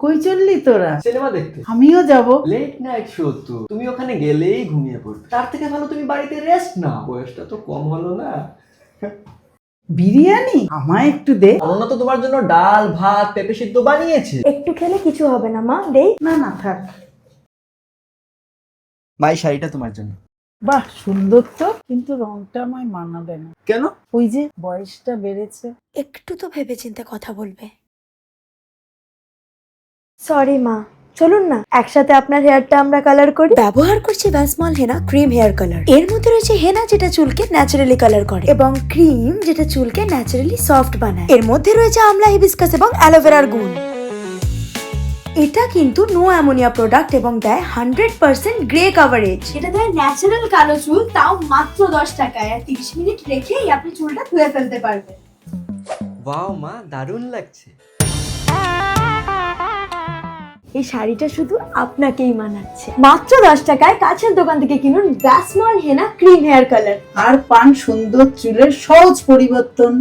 কই চললি তোরা? সিনেমা দেখতে। আমিও যাব। লেট নাইট শো তো, তুমি ওখানে গেলেই ঘুমিয়ে পড়বে। তার থেকে ভালো তুমি বাড়িতে রেস্ট নাও, বয়সটা তো কম হলো না। বিরিয়ানি আমায় একটু দে। অনন্যা তো তোমার জন্য ডাল ভাত পেঁপে সিদ্ধ বানিয়েছে। একটু খেলে কিছু হবে না মা, দেই। না না থাক। ভাই শাড়িটা তোমার জন্য। বাহ সুন্দর তো, কিন্তু রংটা আমায় মানাবে না। কেন? ওই যে বয়সটা বেড়েছে। একটু তো ভেবেচিন্তে কথা বলবে। সরি মা, চলুন না একসাথে আপনার হেয়ারটা আমরা কালার করি। ব্যবহার করছি ভ্যাসমল হেনা ক্রিম হেয়ার কালার। এর মধ্যে রয়েছে হেনা যেটা চুলকে ন্যাচারালি কালার করে এবং ক্রিম যেটা চুলকে ন্যাচারালি সফট বানায়। এর মধ্যে রয়েছে আমলা, হিবিস্কাস এবং অ্যালোভেরার গুণ। এটা কিন্তু নো অ্যামোনিয়া প্রোডাক্ট এবং দেয় 100% গ্রে কভারেজ। এটা দেয় ন্যাচারাল কালো চুল, তাও মাত্র 10 টাকায়। আর 30 মিনিট রেখেই আপনি চুলটা ধুয়ে ফেলতে পারবেন। ওয়াও মা, দারুণ লাগছে। এই শাড়িটা শুধু আপনাকেই মানাচ্ছে। মাত্র 10 টাকায় কাছের দোকান থেকে কিনুন ভ্যাসমল হেনা ক্রিম হেয়ার কালার। আর পান সুন্দর চুলের সহজ পরিবর্তন।